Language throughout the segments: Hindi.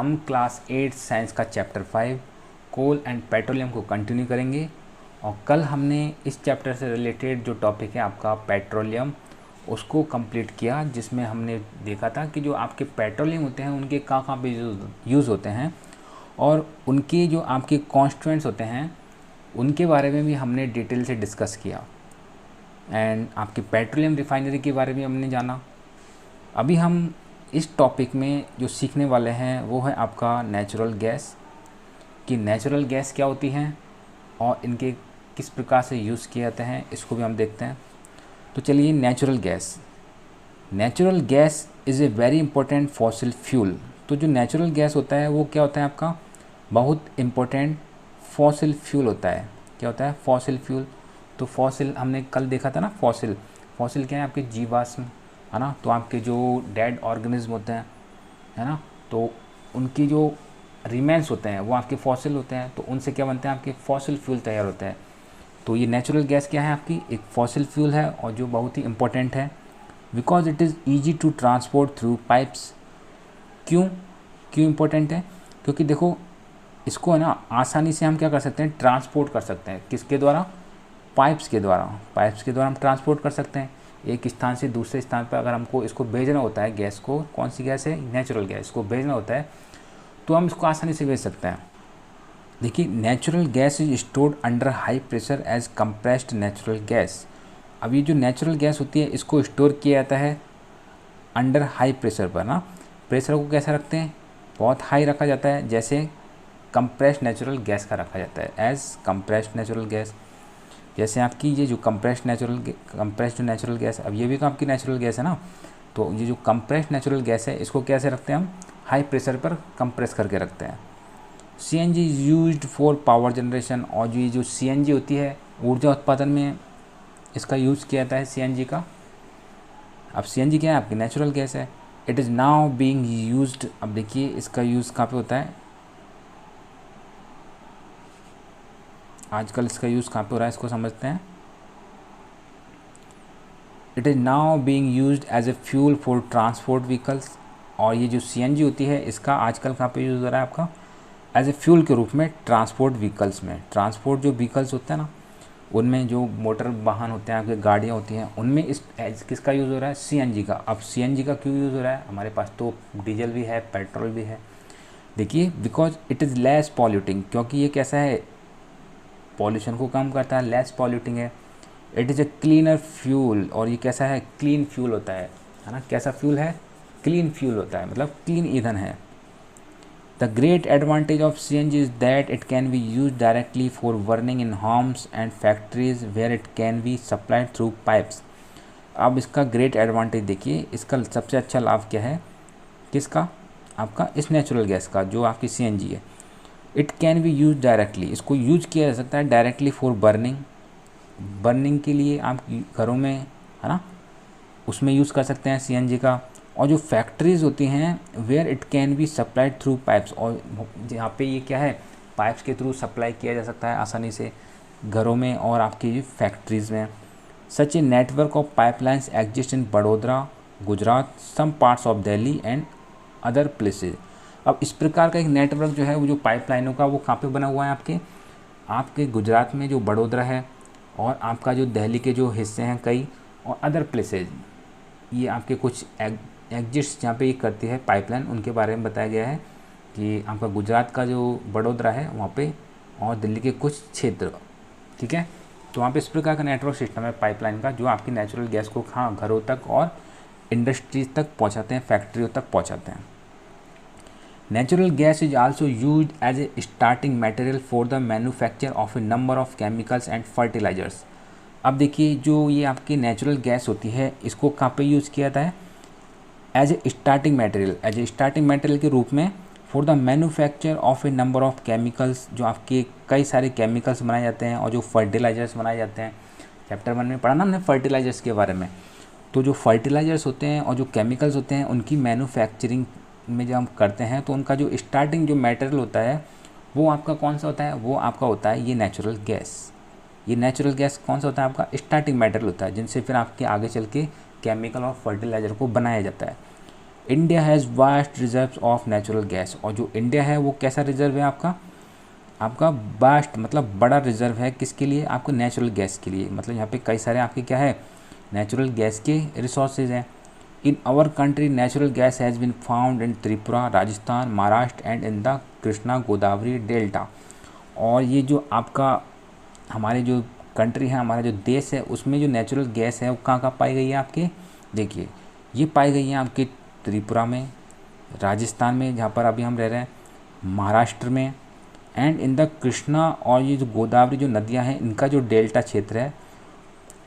हम क्लास 8 साइंस का चैप्टर 5 कोल एंड पेट्रोलियम को कंटिन्यू करेंगे। और कल हमने इस चैप्टर से रिलेटेड जो टॉपिक है आपका पेट्रोलियम उसको कंप्लीट किया, जिसमें हमने देखा था कि जो आपके पेट्रोलियम होते हैं उनके कहाँ पे यूज़ होते हैं और उनके जो आपके कॉन्स्टिट्यूएंट्स होते हैं उनके बारे में भी हमने डिटेल से डिस्कस किया। एंड आपकी पेट्रोलियम रिफाइनरी के बारे में हमने जाना। अभी हम इस टॉपिक में जो सीखने वाले हैं वो है आपका नेचुरल गैस, कि नेचुरल गैस क्या होती हैं और इनके किस प्रकार से यूज़ किए जाते हैं, इसको भी हम देखते हैं। तो चलिए, natural gas is a very important fossil fuel. तो जो नेचुरल गैस होता है वो क्या होता है आपका, बहुत इम्पोर्टेंट फॉसिल फ्यूल होता है। क्या होता है, फॉसिल फ्यूल। तो फॉसिल हमने कल देखा था ना, फॉसिल क्या है, आपके जीवाश्म है ना। तो आपके जो डेड ऑर्गेनिज्म होते हैं है ना, तो उनकी जो रिमेन्स होते हैं वो आपके फॉसिल होते हैं, तो उनसे क्या बनते हैं, आपके फॉसिल फ्यूल तैयार होते हैं। तो ये नेचुरल गैस क्या है, आपकी एक फॉसिल फ्यूल है और जो बहुत ही इंपॉर्टेंट है, because it is easy to transport through pipes. क्यों इम्पोर्टेंट है, क्योंकि देखो इसको है ना आसानी से हम क्या कर सकते हैं, ट्रांसपोर्ट कर सकते हैं। किसके द्वारा, पाइप्स के द्वारा हम ट्रांसपोर्ट कर सकते हैं। एक स्थान से दूसरे स्थान पर अगर हमको इसको भेजना होता है, गैस को, कौन सी गैस है, नेचुरल गैस को भेजना होता है, तो हम इसको आसानी से भेज सकते हैं। देखिए, natural gas is stored under high pressure as compressed natural gas. अब ये जो नेचुरल गैस होती है इसको स्टोर किया जाता है अंडर हाई प्रेशर पर ना। प्रेशर को कैसा रखते हैं, बहुत हाई रखा जाता है, जैसे कंप्रेस्ड नेचुरल गैस का रखा जाता है एज कंप्रेस्ड नेचुरल गैस। जैसे आपकी ये जो कंप्रेस्ड जो नेचुरल गैस, अब ये भी तो आपकी नेचुरल गैस है ना, तो ये जो कंप्रेस्ड नेचुरल गैस है इसको कैसे रखते हैं हम, हाई प्रेशर पर कंप्रेस करके रखते हैं। CNG is used for power generation. और जो ये जो सीएनजी होती है ऊर्जा उत्पादन में इसका यूज़ किया जाता है, सीएनजी का। अब सीएनजी क्या है, आपकी नेचुरल गैस है। It is now being used. अब देखिए इसका यूज़ कहाँ पे होता है, आजकल इसका यूज़ कहाँ पे हो रहा है, इसको समझते हैं। It is now being used as a fuel for transport vehicles. और ये जो सीएनजी होती है इसका आजकल कहाँ पे यूज़ हो रहा है आपका, एज ए फ्यूल के रूप में ट्रांसपोर्ट व्हीकल्स में। ट्रांसपोर्ट जो व्हीकल्स होते हैं ना, उनमें जो मोटर वाहन होते हैं, आपके गाड़ियाँ होती हैं, उनमें इस किसका यूज़ हो रहा है, सीएनजी का। अब सीएनजी का क्यों यूज़ हो रहा है, हमारे पास तो डीजल भी है, पेट्रोल भी है। देखिए, because it is less polluting, क्योंकि ये कैसा है, पॉल्यूशन को कम करता है, लेस पॉल्यूटिंग है। It is a cleaner fuel, और ये कैसा है, क्लीन फ्यूल होता है ना। कैसा फ्यूल है, क्लीन फ्यूल होता है, मतलब क्लीन ईंधन है। The great advantage of CNG is that it can be use directly for burning in homes and factories where it can be supplied through pipes. अब इसका ग्रेट एडवांटेज देखिए, इसका सबसे अच्छा लाभ क्या है, किसका, आपका इस नेचुरल गैस का, जो आपकी सीएनजी है। It can be use directly, इसको यूज किया जा सकता है डायरेक्टली फॉर बर्निंग के लिए आप घरों में है ना, उसमें यूज़ कर सकते हैं सीएनजी का। और जो फैक्ट्रीज़ होती हैं where it can be supplied through pipes, और जहाँ पे ये क्या है, पाइप्स के थ्रू सप्लाई किया जा सकता है आसानी से घरों में और आपकी फैक्ट्रीज़ में। Such a network of pipelines exist in Vadodara, Gujarat, some parts of Delhi and other places. अब इस प्रकार का एक नेटवर्क जो है, वो जो पाइपलाइनों का, वो कहाँ पे बना हुआ है, आपके गुजरात में जो बड़ोदरा है, और आपका जो दिल्ली के जो हिस्से हैं कई, और अदर प्लेसेज, ये आपके कुछ एग्जिस्ट जहाँ पे ये करती है पाइपलाइन, उनके बारे में बताया गया है कि आपका गुजरात का जो बड़ोदरा है वहाँ पे, और दिल्ली के कुछ क्षेत्र, ठीक है। तो वहाँ पे इस प्रकार का नेटवर्क सिस्टम है पाइपलाइन का, जो आपकी नेचुरल गैस को हाँ घरों तक और इंडस्ट्रीज तक पहुँचाते हैं, फैक्ट्रियों तक पहुँचाते हैं। Natural gas is also used as a starting material for the manufacture of a number of chemicals and fertilisers. अब देखिए, जो ये आपकी नेचुरल गैस होती है इसको कहाँ पे यूज़ किया जाता है, एज ए स्टार्टिंग मटेरियल के रूप में, for the manufacture of a number of chemicals, जो आपके कई सारे केमिकल्स बनाए जाते हैं और जो फर्टिलाइजर्स बनाए जाते हैं। चैप्टर 1 में पढ़ा ना हमने फर्टिलाइजर्स के बारे में। तो जो फर्टिलाइजर्स होते हैं और जो केमिकल्स होते हैं, उनकी मैन्युफैक्चरिंग में जब हम करते हैं तो उनका जो स्टार्टिंग जो मटेरियल होता है वो आपका कौन सा होता है, वो आपका होता है ये नेचुरल गैस। ये नेचुरल गैस कौन सा होता है, आपका स्टार्टिंग मटेरियल होता है, जिनसे फिर आपके आगे चल के केमिकल और फर्टिलाइज़र को बनाया जाता है। India has vast reserves of natural gas, और जो इंडिया है वो कैसा रिजर्व है आपका, आपका वास्ट मतलब बड़ा रिजर्व है किसके लिए, आपको नेचुरल गैस के लिए। मतलब यहाँ पे कई सारे आपके क्या है, नेचुरल गैस के रिसोर्सेज हैं। In our country natural gas has been found in Tripura, Rajasthan, Maharashtra and in the Krishna Godavari delta. और ये जो आपका हमारे जो कंट्री है, हमारा जो देश है, उसमें जो नेचुरल गैस है वो कहाँ कहाँ पाई गई है आपके, देखिए ये पाई गई है आपके त्रिपुरा में, राजस्थान में जहाँ पर अभी हम रह रहे हैं, महाराष्ट्र में, एंड इन द कृष्णा, और ये जो गोदावरी जो नदियाँ हैं इनका जो डेल्टा क्षेत्र है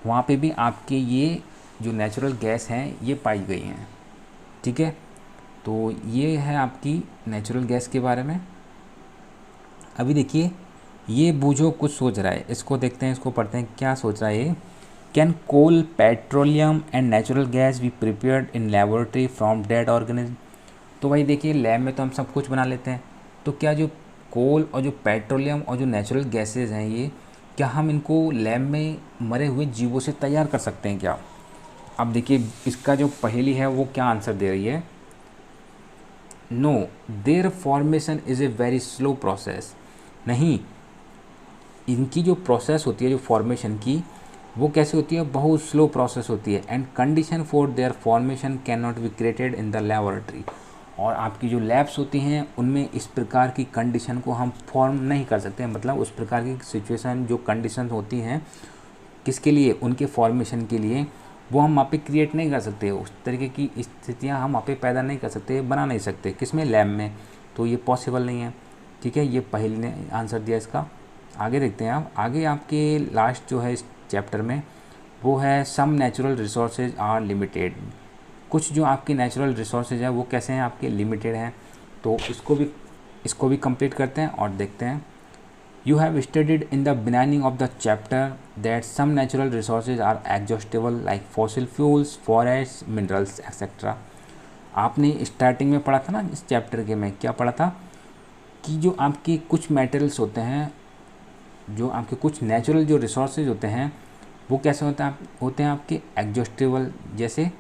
वहाँ पे भी आपके ये जो नेचुरल गैस हैं ये पाई गई हैं। ठीक है, तो ये है आपकी नेचुरल गैस के बारे में। अभी देखिए ये बूझो कुछ सोच रहा है, इसको देखते हैं, इसको पढ़ते हैं क्या सोच रहा है ये। Can coal, petroleum and natural gas be prepared in laboratory from dead organism. तो भाई देखिए लैब में तो हम सब कुछ बना लेते हैं, तो क्या जो कोल और जो पेट्रोलियम और जो नेचुरल गैसेज हैं ये, क्या हम इनको लैब में मरे हुए जीवों से तैयार कर सकते हैं क्या। अब देखिए इसका जो पहेली है वो क्या आंसर दे रही है, no their formation is a very slow process. नहीं, इनकी जो प्रोसेस होती है जो फॉर्मेशन की, वो कैसे होती है, बहुत स्लो प्रोसेस होती है। And condition for their formation can not be created in the laboratory. और आपकी जो लैब्स होती हैं उनमें इस प्रकार की कंडीशन को हम फॉर्म नहीं कर सकते, मतलब उस प्रकार की सिचुएशन जो कंडीशन होती हैं किसके लिए, उनके फॉर्मेशन के लिए, वो हम वहाँ पे क्रिएट नहीं कर सकते। उस तरीके की स्थितियाँ हम वहाँ पे पैदा नहीं कर सकते, बना नहीं सकते, किसमें, लैब में। तो ये पॉसिबल नहीं है। ठीक है, ये पहले ने आंसर दिया इसका। आगे देखते हैं आप, आगे आपके लास्ट जो है इस चैप्टर में वो है some natural resources are limited. कुछ जो आपके नेचुरल रिसोर्सेज हैं वो कैसे हैं, आपके लिमिटेड हैं। तो इसको भी कंप्लीट करते हैं और देखते हैं। You have studied in the beginning of the chapter that some natural resources are exhaustible like fossil fuels, forests, minerals, etc. आपने स्टार्टिंग में पढ़ा था ना इस चैप्टर के में, क्या पढ़ा था कि जो आपके कुछ मेटल्स होते हैं, जो आपके कुछ नेचुरल जो रिसोर्सेज होते हैं वो कैसे होते हैं आपके एग्जॉस्टिबल। जैसे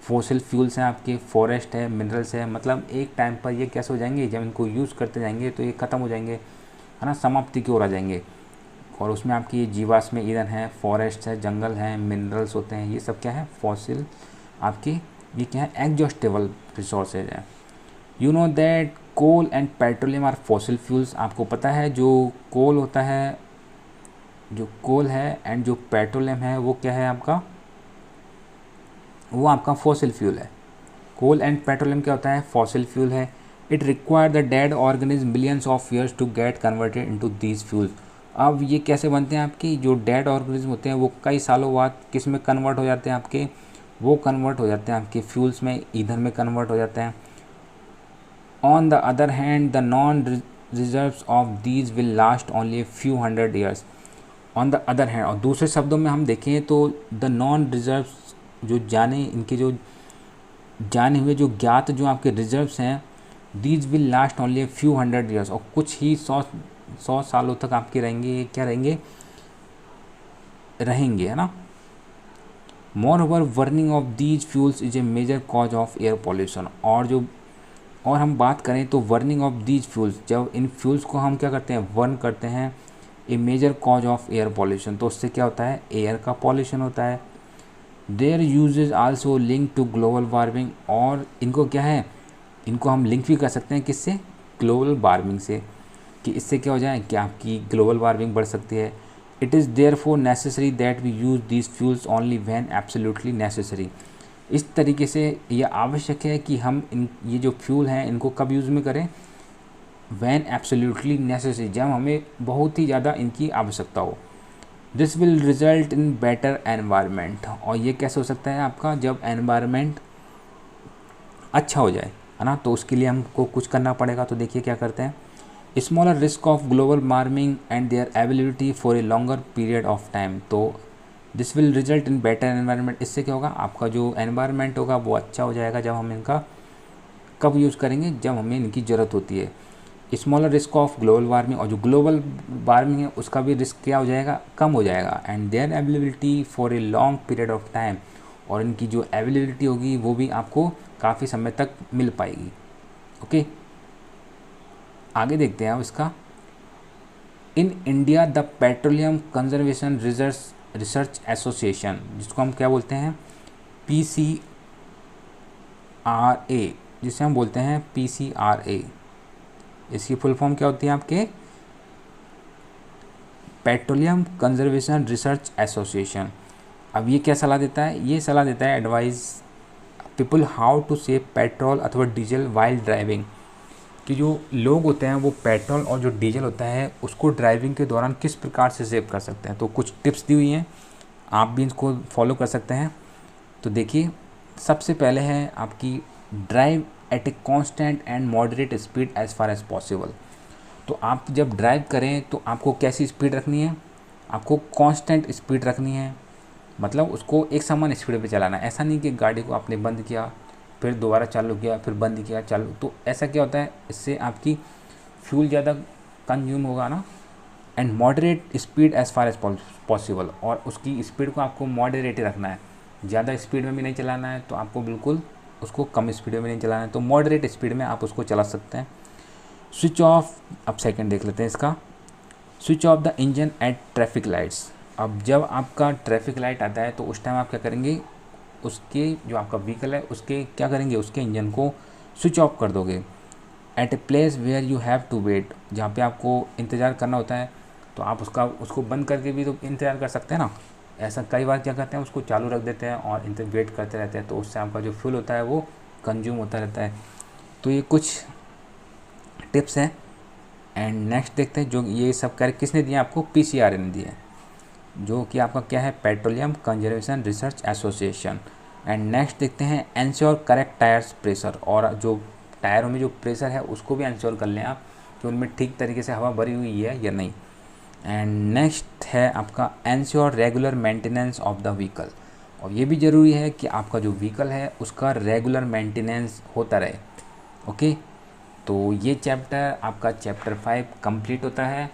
फॉसिल फ्यूल्स हैं आपके, फॉरेस्ट है, मिनरल्स है, मतलब एक टाइम पर ये कैसे हो जाएंगे, जब इनको यूज़ करते जाएंगे तो ये ख़त्म हो जाएंगे, है ना, समाप्ति की ओर आ जाएंगे। और उसमें आपकी जीवाश्म ईंधन है, फॉरेस्ट है, जंगल हैं, मिनरल्स होते हैं, ये सब क्या है, फॉसिल आपकी, ये क्या है, एग्जॉस्टेबल रिसोर्सेज हैं। You know that coal and petroleum are fossil fuels. आपको पता है जो कोल होता है, जो कोल है एंड जो पेट्रोलियम है वो क्या है आपका, वो आपका फॉसिल फ्यूल है। कोल एंड पेट्रोलियम क्या होता है, फॉसिल फ्यूल है। It require the dead organism billions of years to get converted into these fuels. अब ये कैसे बनते हैं आपकी, जो डेड ऑर्गेनिज्म होते हैं वो कई सालों बाद किस में कन्वर्ट हो जाते हैं आपके, वो कन्वर्ट हो जाते हैं आपके फ्यूल्स में, ईंधन में कन्वर्ट हो जाते हैं। On the other hand the non reserves of these will last only few hundred years. On the other hand, और दूसरे शब्दों में हम देखें तो द नॉन रिजर्व्स जो जाने, इनके जो जाने हुए जो ज्ञात जो आपके रिजर्व्स हैं, these will last only few hundred years, और कुछ ही सौ सालों तक आपके रहेंगे, क्या रहेंगे, है ना। Moreover burning of these fuels is a major cause of air pollution. और हम बात करें तो वर्निंग ऑफ दीज फ्यूल्स, जब इन फ्यूल्स को हम क्या करते हैं, वर्न करते हैं, a major cause of air pollution, तो उससे क्या होता है, एयर का पॉल्यूशन होता है। Their use is also link to global warming, और इनको क्या है, इनको हम लिंक भी कर सकते हैं किससे, ग्लोबल वार्मिंग से, कि इससे क्या हो जाए कि आपकी ग्लोबल वार्मिंग बढ़ सकती है। It is therefore necessary that we use these fuels only when absolutely necessary. इस तरीके से यह आवश्यक है कि हम ये जो फ्यूल हैं इनको कब यूज़ में करें, व्हेन एब्सोल्युटली नेसेसरी, जब हमें बहुत ही ज़्यादा इनकी आवश्यकता हो। This will result in better environment, और ये कैसे हो सकता है आपका, जब एनवायरनमेंट अच्छा हो जाए, है ना, तो उसके लिए हमको कुछ करना पड़ेगा। तो देखिए क्या करते हैं, smaller risk of global warming and their ability for a longer period of time. तो this will result in better environment, इससे क्या होगा, आपका जो एनवायरनमेंट होगा वो अच्छा हो जाएगा, जब हम इनका कब यूज़ करेंगे, जब हमें इनकी ज़रूरत होती है। Smaller risk of global warming, और जो ग्लोबल वार्मिंग है उसका भी रिस्क क्या हो जाएगा, कम हो जाएगा। And their availability for a long period of time, और इनकी जो अवेलेबिलिटी होगी वो भी आपको काफ़ी समय तक मिल पाएगी। ओके, आगे देखते हैं अब इसका। In India the petroleum conservation research association, जिसको हम क्या बोलते हैं, PCRA, जिसे हम बोलते हैं PCRA, इसकी फुल फॉर्म क्या होती है आपके, पेट्रोलियम कंजर्वेशन रिसर्च एसोसिएशन। अब ये क्या सलाह देता है, ये सलाह देता है advise people how to save petrol अथवा डीजल वाइल ड्राइविंग, कि जो लोग होते हैं वो पेट्रोल और जो डीजल होता है उसको ड्राइविंग के दौरान किस प्रकार से सेव कर सकते हैं। तो कुछ टिप्स दी हुई हैं, आप भी इसको फॉलो कर सकते हैं। तो देखिए, सबसे पहले है आपकी drive eight a constant and moderate speed as far as possible. तो आप जब ड्राइव करें तो आपको कैसी स्पीड रखनी है, आपको कांस्टेंट स्पीड रखनी है, मतलब उसको एक समान स्पीड पे चलाना है। ऐसा नहीं कि गाड़ी को आपने बंद किया फिर दोबारा चालू किया फिर बंद किया चालू, तो ऐसा क्या होता है, इससे आपकी फ्यूल ज़्यादा कंज्यूम होगा ना। And moderate speed as far as possible, और उसकी स्पीड को आपको मॉडरेट ही रखना है, ज़्यादा स्पीड में भी नहीं चलाना है तो आपको बिल्कुल उसको कम स्पीड में नहीं चलाना है, तो मॉडरेट स्पीड में आप उसको चला सकते हैं। स्विच ऑफ, अब सेकंड देख लेते हैं इसका, switch off the engine at traffic lights. अब जब आपका ट्रैफिक लाइट आता है तो उस टाइम आप क्या करेंगे, उसके जो आपका व्हीकल है उसके क्या करेंगे, उसके इंजन को स्विच ऑफ कर दोगे। At a place where you have to wait, जहाँ पे आपको इंतज़ार करना होता है तो आप उसको बंद करके भी तो इंतज़ार कर सकते हैं ना। ऐसा कई बार क्या करते हैं, उसको चालू रख देते हैं और वेट करते रहते हैं, तो उससे आपका जो फ्यूल होता है वो कंज्यूम होता रहता है। तो ये कुछ टिप्स हैं। एंड नेक्स्ट देखते हैं, जो ये सब कर किसने दिया आपको, PCRA ने दिया, जो कि आपका क्या है, petroleum conservation research association. And next देखते हैं, एंश्योर करेक्ट टायर्स प्रेशर, और जो टायरों में जो प्रेशर है उसको भी एंश्योर कर लें आप कि उनमें ठीक तरीके से हवा भरी हुई है या नहीं। एंड नेक्स्ट है आपका, ensure regular maintenance of the vehicle, और ये भी ज़रूरी है कि आपका जो व्हीकल है उसका रेगुलर मेंटेनेंस होता रहे। ओके, तो ये चैप्टर आपका चैप्टर 5 कंप्लीट होता है।